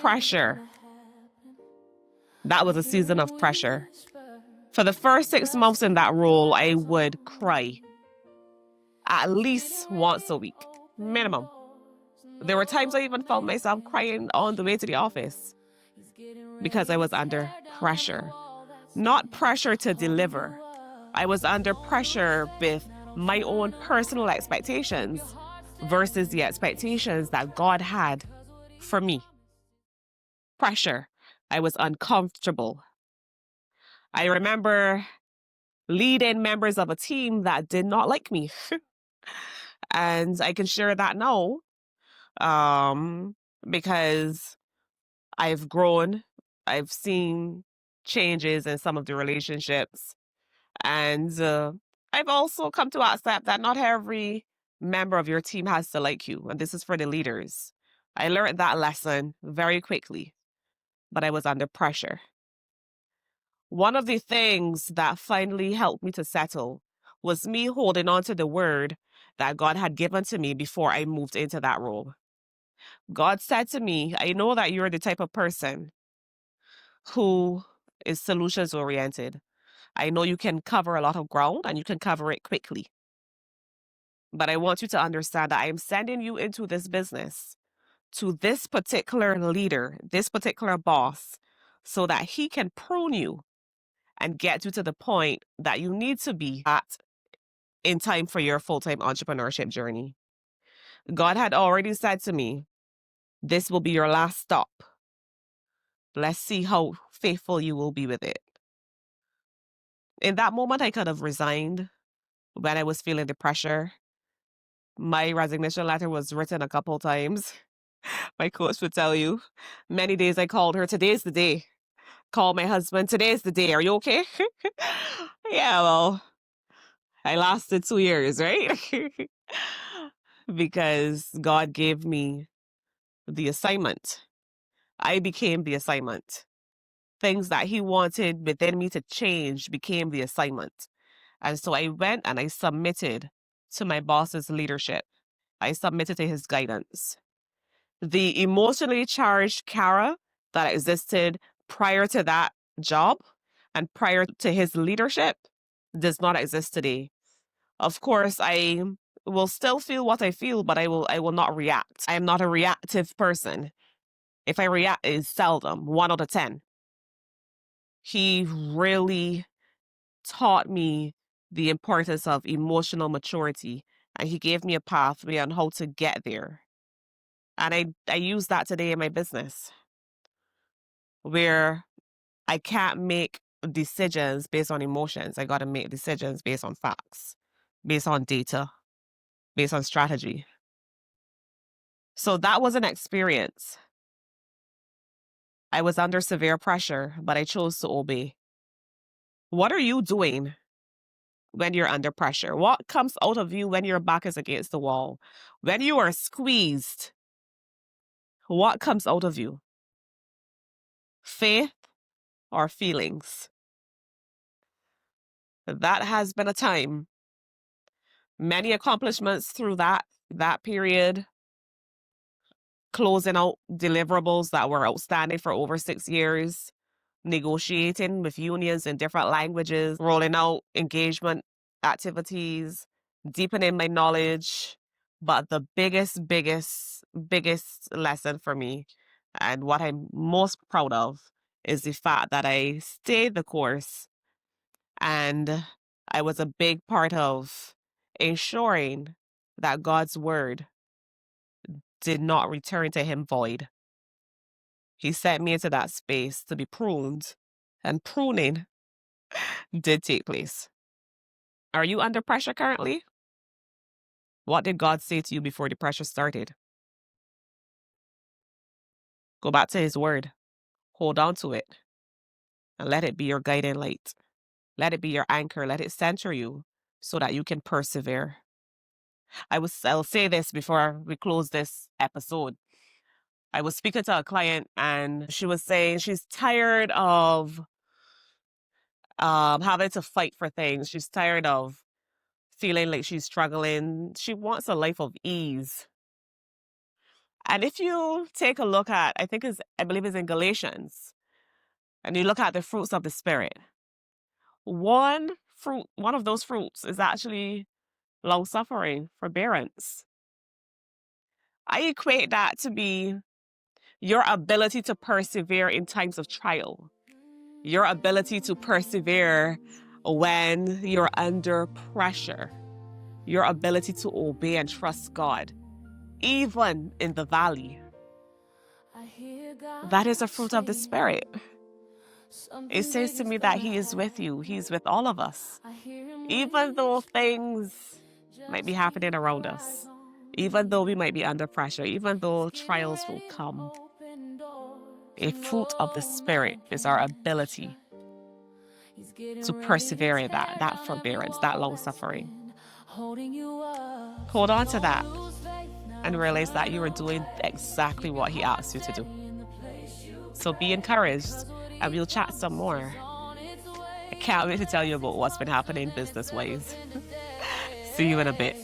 Pressure. That was a season of pressure. For the first 6 months in that role, I would cry at least once a week, minimum. There were times I even found myself crying on the way to the office because I was under pressure. Not pressure to deliver. I was under pressure with my own personal expectations versus the expectations that God had for me. Pressure. I was uncomfortable. I remember leading members of a team that did not like me. And I can share that now because I've grown. I've seen changes in some of the relationships. And I've also come to accept that not every member of your team has to like you. And this is for the leaders. I learned that lesson very quickly, but I was under pressure. One of the things that finally helped me to settle was me holding on to the word that God had given to me before I moved into that role. God said to me, I know that you're the type of person who is solutions oriented. I know you can cover a lot of ground and you can cover it quickly. But I want you to understand that I am sending you into this business to this particular leader, this particular boss, so that he can prune you and get you to the point that you need to be at in time for your full-time entrepreneurship journey. God had already said to me, this will be your last stop. Let's see how faithful you will be with it. In that moment, I could have resigned when I was feeling the pressure. My resignation letter was written a couple times. My coach would tell you. Many days I called her, today's the day. Call my husband, today's the day. Are you okay? Yeah, well, I lasted 2 years, right? Because God gave me the assignment. I became the assignment. Things that he wanted within me to change became the assignment. And so I went and I submitted to my boss's leadership. I submitted to his guidance. The emotionally charged Kara that existed prior to that job and prior to his leadership does not exist today. Of course, I will still feel what I feel, but I will not react. I am not a reactive person. If I react, it's seldom, 1 out of 10. He really taught me the importance of emotional maturity, and he gave me a pathway on how to get there. And I use that today in my business, where I can't make decisions based on emotions. I got to make decisions based on facts, based on data, based on strategy. So that was an experience. I was under severe pressure, but I chose to obey. What are you doing when you're under pressure? What comes out of you when your back is against the wall? When you are squeezed, what comes out of you? Faith or feelings? That has been a time. Many accomplishments through that period, closing out deliverables that were outstanding for over 6 years, negotiating with unions in different languages, rolling out engagement activities, deepening my knowledge. But the biggest lesson for me and what I'm most proud of is the fact that I stayed the course, and I was a big part of ensuring that God's word did not return to him void. He sent me into that space to be pruned, and pruning did take place. Are you under pressure currently? What did God say to you before the pressure started? Go back to his word. Hold on to it. And let it be your guiding light. Let it be your anchor. Let it center you so that you can persevere. I'll say this before we close this episode. I was speaking to a client and she was saying she's tired of having to fight for things. She's tired of feeling like she's struggling. She wants a life of ease. And if you take a look at, I believe it's in Galatians, and you look at the fruits of the Spirit, one of those fruits is actually long suffering, forbearance. I equate that to be your ability to persevere in times of trial, your ability to persevere when you're under pressure, your ability to obey and trust God, even in the valley. That is a fruit of the Spirit. It says to me that He is with you. He's with all of us. Even though things might be happening around us, even though we might be under pressure, even though trials will come, a fruit of the Spirit is our ability to persevere in that forbearance, that long suffering. Hold on to that and realize that you are doing exactly what He asked you to do. So be encouraged, and we'll chat some more. I can't wait to tell you about what's been happening business-wise. See you in a bit.